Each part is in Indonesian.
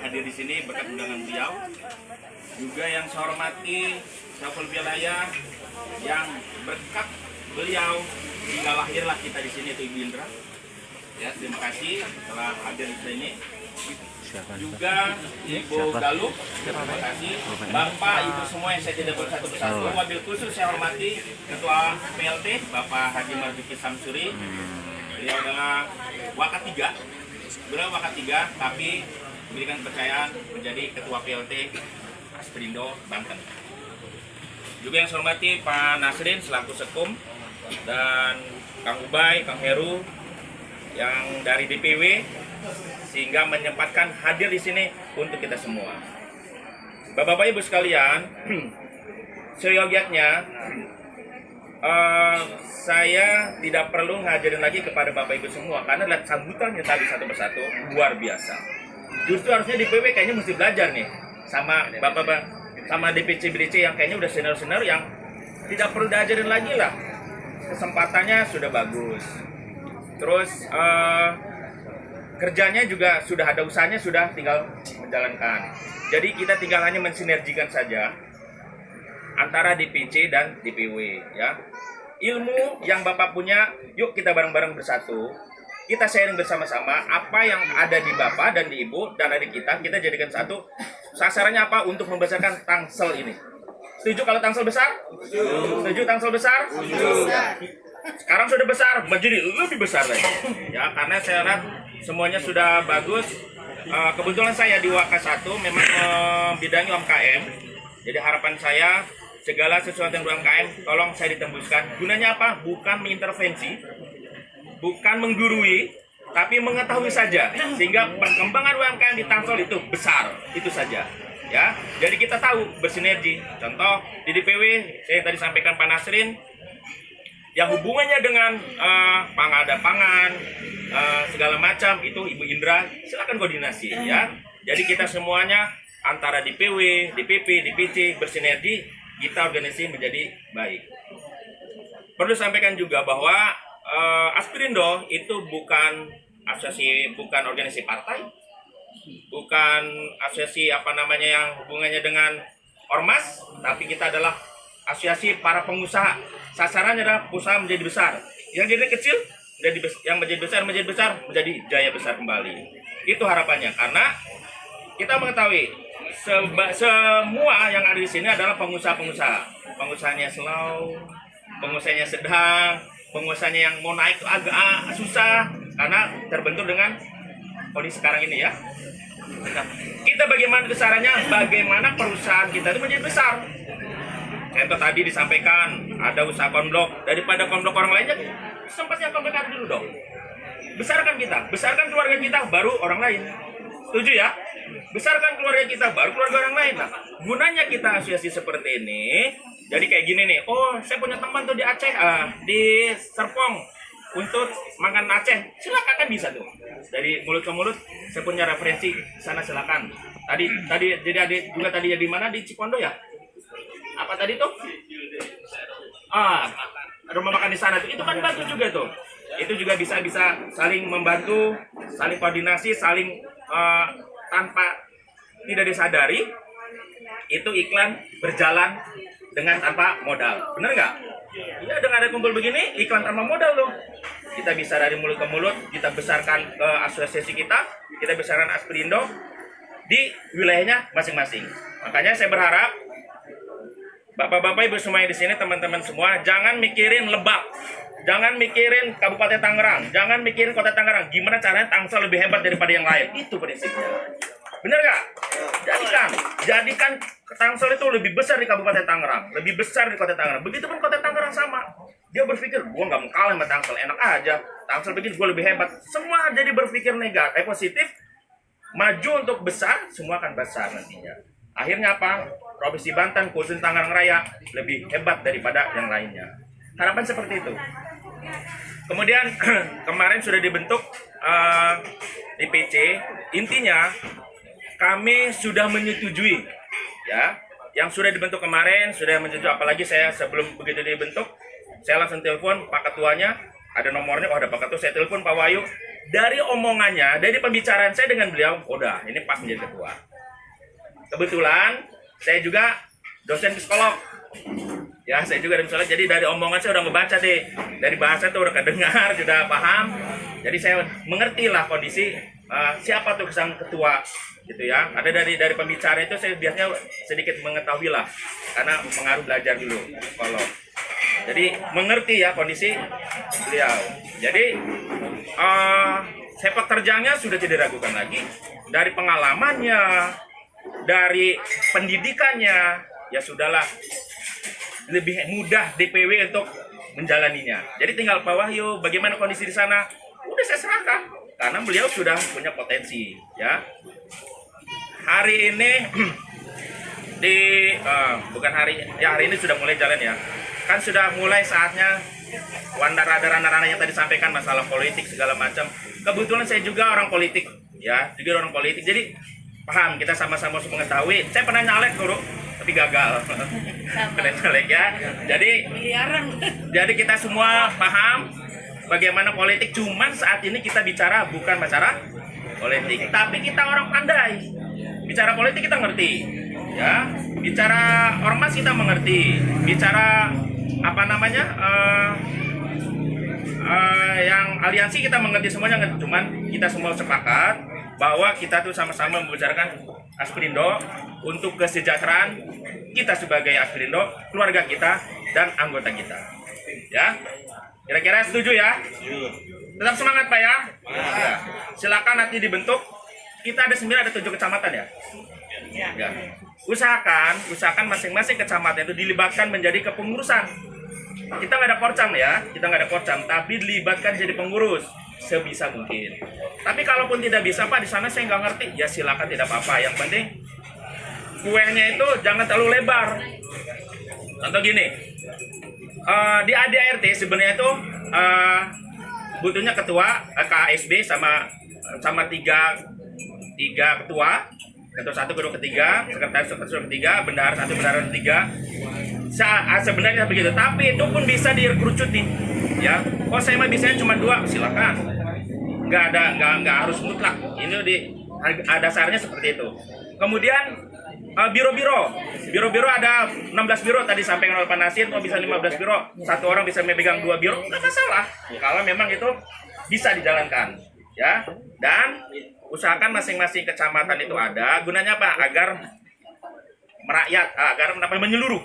hadir di sini berkat undangan beliau. Juga yang saya hormati Syaful Wilayah yang berkat beliau hingga lahirlah kita di sini, itu Ibu Indra. Ya, terima kasih telah hadir di sini. Juga Ibu Galuh, terima kasih. Bapak, Ibu semua yang saya tidak bersatu persatu. Wabil khusus saya hormati Ketua PLT Bapak Haji Marzuki Samsuri. Beliau adalah Wakat 3. Beliau Wakat 3, tapi diberikan kepercayaan menjadi Ketua PLT Asperindo Banten. Juga yang saya hormati Pak Nasrin selaku Sekum, dan Kang Ubay, Kang Heru yang dari DPW, sehingga menyempatkan hadir di sini untuk kita semua. Bapak-bapak Ibu sekalian, seyogyatnya saya tidak perlu ngajarin lagi kepada Bapak Ibu semua, karena lihat sambutannya tadi satu persatu luar biasa. Justru harusnya DPW kayaknya mesti belajar nih sama Bapak-bapak, sama DPC-BDC yang kayaknya udah senior-senior, yang tidak perlu diajarin lagi lah. Kesempatannya sudah bagus. Terus kerjanya juga sudah ada, usahanya sudah tinggal menjalankan. Jadi kita tinggal hanya mensinergikan saja antara DPC dan DPW, ya. Ilmu yang Bapak punya, yuk kita bareng-bareng bersatu. Kita sharing bersama-sama apa yang ada di Bapak dan di Ibu dan adik kita jadikan satu. Sasarannya apa? Untuk membesarkan Tangsel ini. Setuju kalau Tangsel besar? Setuju Tangsel besar? Sekarang sudah besar, menjadi lebih besar lagi. Ya, karena saya lihat semuanya sudah bagus. Kebetulan saya di WK1 memang membidangi UMKM. Jadi harapan saya segala sesuatu yang UMKM tolong saya ditembuskan. Gunanya apa? Bukan mengintervensi, bukan menggurui, tapi mengetahui saja, sehingga perkembangan UMKM di Tangsel itu besar, itu saja. Ya, jadi kita tahu bersinergi. Contoh di DPW saya tadi sampaikan Pak Nasrin, yang hubungannya dengan pangan, segala macam itu Ibu Indra, silakan koordinasi, ya. Jadi kita semuanya antara DPW, DPP, DPC bersinergi, kita organisasi menjadi baik. Perlu sampaikan juga bahwa Asperindo itu bukan asosiasi, bukan organisasi partai, bukan asosiasi yang hubungannya dengan ormas, tapi kita adalah asosiasi para pengusaha. Sasarannya adalah usaha menjadi besar, yang jadi kecil yang menjadi besar menjadi jaya besar kembali. Itu harapannya, karena kita mengetahui semua yang ada di sini adalah pengusaha-pengusaha. Pengusahanya slow, pengusahanya sedang, pengusahanya yang mau naik agak susah karena terbentur dengan kondisi sekarang ini, ya. Nah, kita bagaimana caranya, bagaimana perusahaan kita itu menjadi besar. Contoh tadi disampaikan ada usaha konblok, daripada konblok orang lainnya, sempatnya konblok dulu dong. Besarkan kita, besarkan keluarga kita, baru orang lain. Setuju ya? Besarkan keluarga kita, baru keluarga orang lain. Nah, gunanya kita asosiasi seperti ini. Jadi kayak gini nih, oh saya punya teman tuh di Aceh, di Serpong, untuk makan Aceh, silakan, kan bisa tuh. Dari mulut ke mulut, saya punya referensi sana, silakan. Tadi jadi adik juga tadi di mana, di Cipondo ya? Apa tadi tuh? Rumah makan di sana tuh, itu kan bagus juga tuh. Itu juga bisa saling membantu, saling koordinasi, saling tanpa tidak disadari, itu iklan berjalan dengan tanpa modal. Bener nggak? Iya, dengan ada kumpul begini, iklan tanpa modal loh. Kita bisa dari mulut ke mulut, kita besarkan ke asosiasi kita besarkan Asperindo di wilayahnya masing-masing. Makanya saya berharap Bapak-bapak Ibu semua di sini, teman-teman semua, jangan mikirin Lebak, jangan mikirin Kabupaten Tangerang, jangan mikirin Kota Tangerang. Gimana caranya Tangsel lebih hebat daripada yang lain? Itu prinsipnya. Bener nggak? Jadikan Tangsel itu lebih besar di Kabupaten Tangerang, lebih besar di Kota Tangerang. Begitupun Kota Tangerang sama. Dia berpikir, gua nggak mau kalah sama Tangsel, enak aja. Tangsel bikin gua lebih hebat. Semua jadi berpikir negatif, positif, maju untuk besar, semua akan besar nantinya. Akhirnya apa? Provinsi Banten, khusus Tangerang Raya, lebih hebat daripada yang lainnya. Harapan seperti itu. Kemudian kemarin sudah dibentuk DPC. Intinya kami sudah menyetujui, ya, yang sudah dibentuk kemarin sudah menyetujui. Apalagi saya sebelum begitu dibentuk, saya langsung telepon Pak Ketuanya, ada nomornya, ada Pak Ketua, saya telepon Pak Wahyu, dari omongannya, dari pembicaraan saya dengan beliau, udah ini pas menjadi ketua. Kebetulan saya juga dosen psikolog. Ya, saya juga dari psikolog. Jadi dari omongan saya udah ngebaca deh. Dari bahasa tuh udah kedengar, sudah paham. Jadi saya mengerti lah kondisi siapa tuh sang ketua gitu ya. Ada dari pembicara itu saya biasanya sedikit mengetahui lah karena pengaruh belajar dulu psikolog. Jadi mengerti ya kondisi beliau. Jadi sepak terjangnya sudah tidak diragukan lagi. Dari pengalamannya, dari pendidikannya, ya sudahlah lebih mudah DPW untuk menjalaninya. Jadi tinggal Pak Wahyu, bagaimana kondisi di sana? Udah saya serahkan karena beliau sudah punya potensi. Ya, hari ini bukan hari ini sudah mulai jalan ya. Kan sudah mulai saatnya ranah-ranah yang tadi sampaikan masalah politik segala macam. Kebetulan saya juga orang politik, ya, juga orang politik. Jadi paham, kita sama-sama harus mengetahui. Saya pernah nyalek dulu, tapi gagal. Pernah nyalek ya. Jadi kita semua paham bagaimana politik. Cuman saat ini kita bicara bukan masalah politik, tapi kita orang pandai. Bicara politik kita ngerti, ya. Bicara ormas kita mengerti. Bicara yang aliansi kita mengerti semuanya. Cuman kita semua sepakat bahwa kita tuh sama-sama membicarakan Asperindo untuk kesejahteraan kita sebagai Asperindo, keluarga kita dan anggota kita. Ya, kira-kira setuju ya? Tetap semangat Pak ya. Ya. Silakan nanti dibentuk. Kita ada 9, ada 7 kecamatan ya. Ya. Usahakan masing-masing kecamatan itu dilibatkan menjadi kepengurusan. Kita nggak ada porcam ya, tapi dilibatkan jadi pengurus sebisa mungkin. Tapi kalaupun tidak bisa Pak, di sana saya nggak ngerti, ya silakan, tidak apa-apa. Yang penting kuenya itu jangan terlalu lebar. Contoh gini, di ADART sebenarnya itu butuhnya ketua, KSB sama tiga ketua. Ketua 1, kedua ketiga, sekretaris ketiga, bendahara 1, bendahara 3. Sebenarnya begitu, tapi itu pun bisa direkrucut nih, ya. Oh saya mah bisanya cuma 2, silakan. Nggak harus mutlak. Ini dasarnya seperti itu. Kemudian biro ada 16 biro tadi sampaikan oleh Pak Nasir. Oh bisa 15 biro, satu orang bisa memegang 2 biro, nggak masalah. Kalau memang itu bisa dijalankan, ya. Dan usahakan masing-masing kecamatan itu ada. Gunanya apa? Agar merakyat, agar menyeluruh.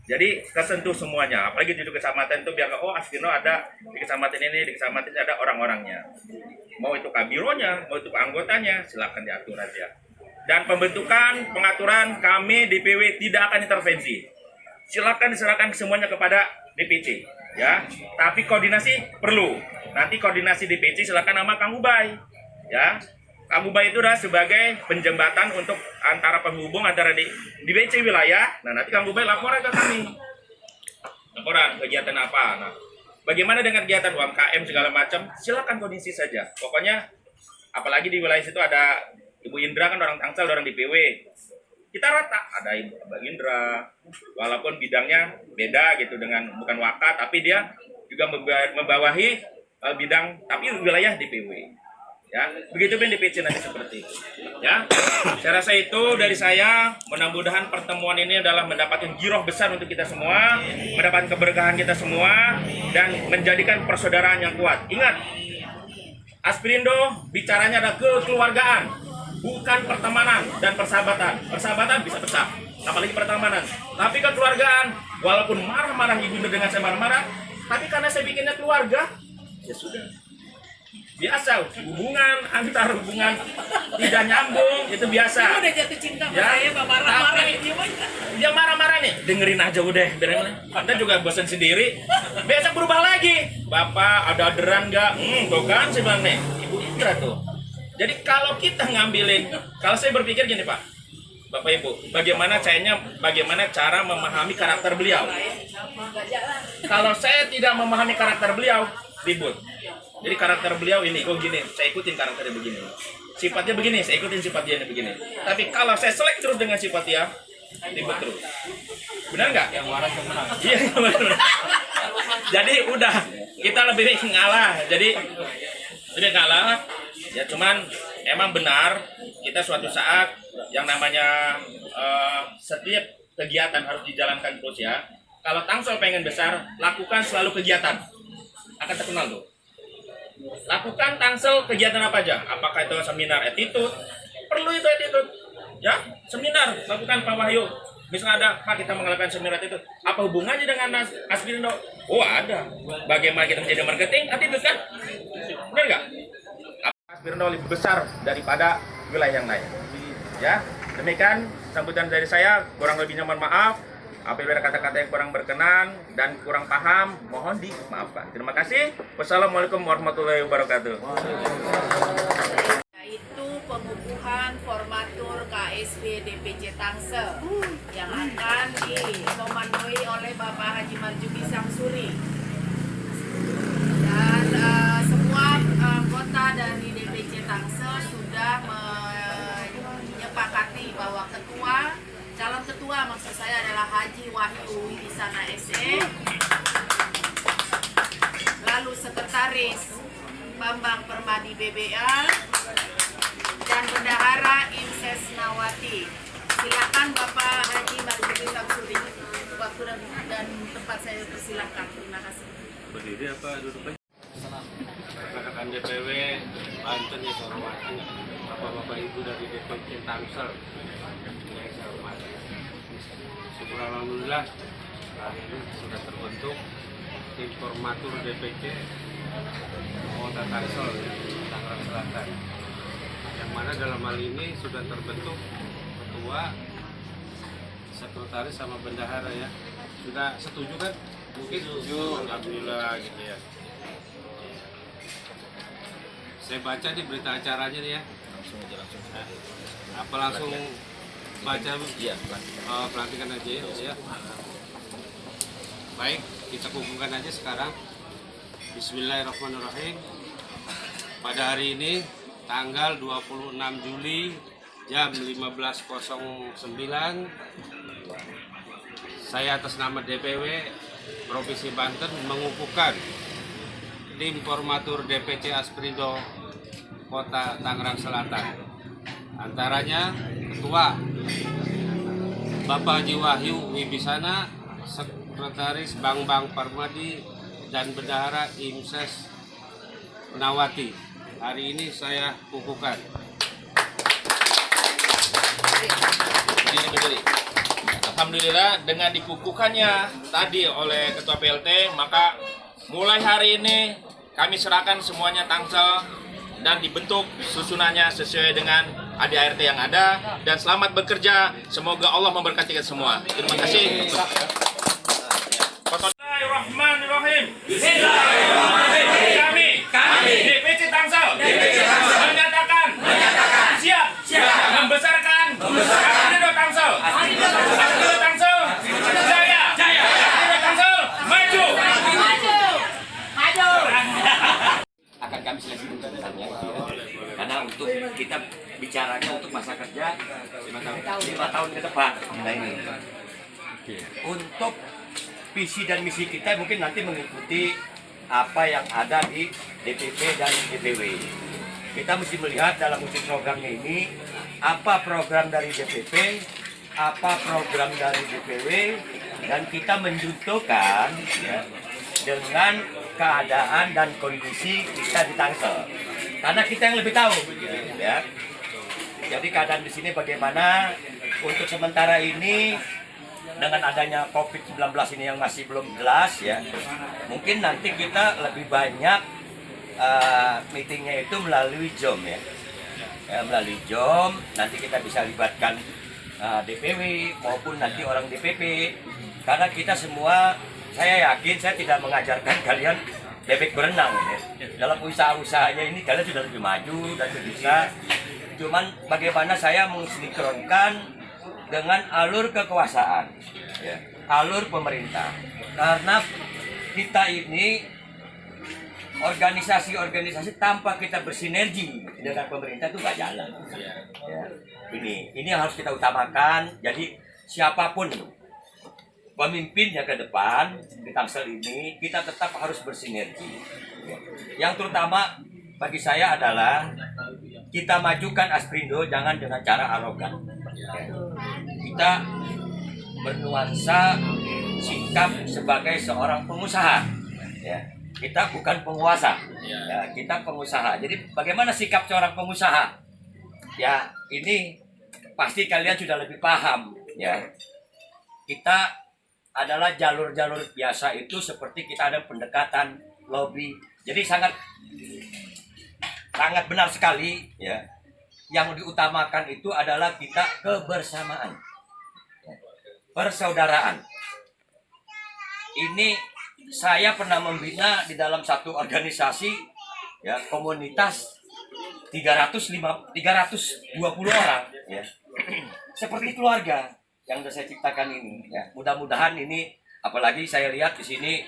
Jadi kesentuh semuanya. Apalagi di kecamatan itu biar Asperindo ada di kecamatan ini, di kecamatan ini ada orang-orangnya. Mau itu kabironya, mau itu anggotanya, silakan diatur aja. Dan pengaturan kami DPW tidak akan intervensi. Silakan diserahkan semuanya kepada DPC, ya. Tapi koordinasi perlu. Nanti koordinasi DPC silakan nama Kang Ubay, ya. Kang Ubay itu adalah sebagai penjembatan untuk antara penghubung antara di DPC wilayah. Nah, nanti Kang Ubay laporan ke kami. Laporan kegiatan apa. Nah, bagaimana dengan kegiatan UMKM segala macam? Silakan kondisi saja. Pokoknya apalagi di wilayah situ ada Ibu Indra, kan orang Tangsel, orang DPW. Kita rata, ada Ibu Indra, walaupun bidangnya beda gitu dengan bukan Waka, tapi dia juga membawahi bidang tapi wilayah DPW. Ya, begitu pun DPC nanti seperti itu. Ya, saya rasa itu dari saya. Mudah-mudahan pertemuan ini adalah mendapatkan giroh besar untuk kita semua, mendapatkan keberkahan kita semua, dan menjadikan persaudaraan yang kuat. Ingat, Asperindo bicaranya ada kekeluargaan, bukan pertemanan dan persahabatan. Persahabatan bisa pecah, apalagi pertemanan. Tapi kekeluargaan, walaupun marah-marah ibu dengan saya marah-marah, tapi karena saya bikinnya keluarga, ya sudah. Biasa hubungan tidak nyambung itu biasa. Udah jatuh cinta ya, saya marah-marah dia marah-marah nih, dengerin aja udah. Anda juga bosan sendiri. Besok berubah lagi. Bapak ada orderan nggak? Tuh kan saya bilang nih, Ibu Indra tuh. Jadi kalau kita ngambilin, kalau saya berpikir gini Pak, Bapak Ibu, bagaimana cara memahami karakter beliau? Kalau saya tidak memahami karakter beliau, ribut. Jadi karakter beliau ini, gini, saya ikutin karakternya begini. Sifatnya begini, saya ikutin sifat dia begini. Tapi kalau saya selek terus dengan sifat dia, ribut terus. Benar nggak? Yang waras yang menang. Iya, benar. Jadi udah, kita lebih ngalah. Jadi Udah kalah. Ya cuman emang benar kita suatu saat yang namanya setiap kegiatan harus dijalankan terus ya. Kalau Tangsel pengen besar, lakukan selalu kegiatan. Akan terkenal tuh. Lakukan Tangsel kegiatan apa aja? Apakah itu seminar attitude? Perlu itu attitude. Ya, seminar lakukan Pak Wahyu. Misalnya ada, Pak kita mengadakan seminar itu. Apa hubungannya dengan Aspirindo? Oh ada. Bagaimana kita menjadi marketing? Attitude kan? Benar nggak? Aspirindo lebih besar daripada wilayah yang lain. Ya, demikian sambutan dari saya. Kurang lebihnya mohon maaf. Apabila ada kata-kata yang kurang berkenan dan kurang paham, mohon dimaafkan. Terima kasih. Wassalamualaikum warahmatullahi wabarakatuh. Yaitu pengukuhan formatur KSB DPC Tangsel yang akan dikomandoi oleh Bapak Haji Marjuki Samsuri. Dan semua anggota dari DPC Tangsel sudah menyepakati bahwa calon ketua maksud saya adalah Haji Wahyu Wibisana SE, lalu sekretaris Bambang Permadi BBA, dan bendahara Imses Nawati. Silakan Bapak Haji Marjuki Samsuri, waktu dan tempat saya persilakan. Terima kasih. Berdiri apa duduk aja? Rekan-rekan DPW Banten yang saya hormati, Bapak-bapak Ibu dari DPC Tangsel yang saya hormati. Syukur alhamdulillah hari ini sudah terbentuk tim formatur DPC Kota Tangsel Tangerang Selatan. Yang mana dalam hal ini sudah terbentuk ketua, sekretaris sama bendahara ya. Sudah setuju kan? Mungkin setuju, alhamdulillah gitu ya. Saya baca di berita acaranya nih ya. Langsung. Apa langsung baca? Iya, pelantikan aja ya. Baik, kita kumpulkan aja sekarang. Bismillahirrahmanirrahim. Pada hari ini tanggal 26 Juli jam 15.09, saya atas nama DPW Provinsi Banten mengukuhkan tim formatur DPC Aspirindo Kota Tangerang Selatan. Antaranya Ketua Bapak Haji Wahyu Wibisana, Sekretaris Bambang Permadi, dan Bendahara Imses Nawati. Hari ini saya kukuhkan. Alhamdulillah dengan dikukuhkannya tadi oleh Ketua PLT, maka mulai hari ini kami serahkan semuanya Tangsel dan dibentuk susunannya sesuai dengan ADART yang ada, dan selamat bekerja. Semoga Allah memberkati kita semua. Terima kasih. Bismillahirrahmanirrahim. Bismillahirrahmanirrahim. Kami DPC Tangsel menyatakan siap membesarkan Aspirindo Tangsel. Aspirindo Tangsel jaya. Aspirindo Tangsel maju. Akan kami seleksi tuntutannya karena untuk kita bicaranya untuk masa kerja 5 tahun ke depan. Nah ini untuk visi dan misi kita mungkin nanti mengikuti apa yang ada di DPP dan DPW. Kita mesti melihat dalam uji programnya ini apa program dari DPP, apa program dari DPW, dan kita menjuntukan ya, dengan keadaan dan kondisi kita di Tangsel. Karena kita yang lebih tahu, ya. Jadi keadaan di sini bagaimana untuk sementara ini dengan adanya COVID-19 ini yang masih belum jelas ya. Mungkin nanti kita lebih banyak meetingnya itu melalui Zoom ya. Melalui Zoom nanti kita bisa libatkan DPW maupun nanti orang DPP. Karena kita semua, saya yakin saya tidak mengajarkan kalian bebek berenang ya. Dalam usaha-usahanya ini kalian sudah lebih maju dan lebih bisa. Cuman bagaimana saya mensinkronkan dengan alur kekuasaan, ya, alur pemerintah. Karena kita ini organisasi-organisasi tanpa kita bersinergi dengan pemerintah itu nggak jalan. Ya. Ini yang harus kita utamakan. Jadi siapapun pemimpinnya ke depan di Tangsel ini, kita tetap harus bersinergi. Yang terutama bagi saya adalah kita majukan Asperindo jangan dengan cara arogan. Kita bernuansa sikap sebagai seorang pengusaha. Ya. Kita bukan penguasa. Ya, kita pengusaha. Jadi bagaimana sikap seorang pengusaha? Ya, ini pasti kalian sudah lebih paham. Ya, kita adalah jalur-jalur biasa itu seperti kita ada pendekatan lobby. Jadi sangat benar sekali. Ya, yang diutamakan itu adalah kita kebersamaan, persaudaraan. Ini saya pernah membina di dalam satu organisasi, ya, komunitas 320 orang, ya, seperti keluarga yang sudah saya ciptakan ini. Ya. Mudah-mudahan ini, apalagi saya lihat di sini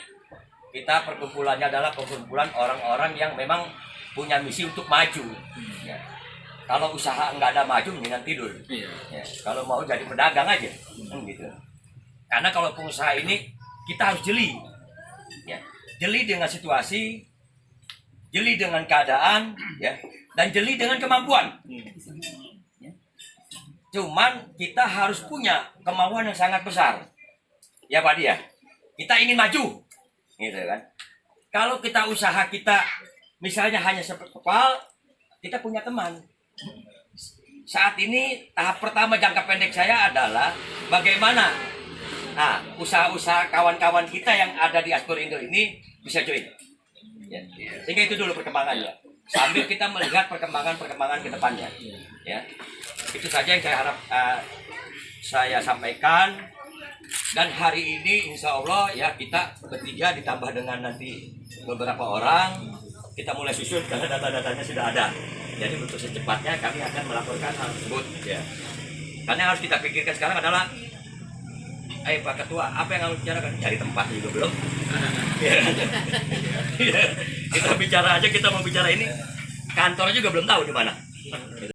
kita perkumpulannya adalah perkumpulan orang-orang yang memang punya misi untuk maju. Ya. Kalau usaha nggak ada maju, mendingan tidur. Ya. Kalau mau jadi pedagang aja, gitu. Karena kalau pengusaha ini kita harus jeli. Ya, jeli dengan situasi, jeli dengan keadaan, ya, dan jeli dengan kemampuan. Ya. Cuman kita harus punya kemauan yang sangat besar, ya Pak Dia. Kita ingin maju, gitu kan? Kalau kita usaha kita, misalnya hanya sepal, kita punya teman. Saat ini tahap pertama jangka pendek saya adalah bagaimana usaha-usaha kawan-kawan kita yang ada di Asperindo ini bisa join. Ya. Sehingga itu dulu perkembangannya. Sambil kita melihat perkembangan ke depannya. Ya. Itu saja yang saya harap saya sampaikan. Dan hari ini insya Allah ya kita bertiga ditambah dengan nanti beberapa orang, kita mulai susun karena data-datanya sudah ada. Jadi untuk secepatnya kami akan melaporkan hal tersebut. Ya. Karena yang harus kita pikirkan sekarang adalah Pak Ketua, apa yang kamu bicarakan? Cari tempat juga belum. Kita bicara aja, kita mau bicara ini. Kantornya juga belum tahu di mana.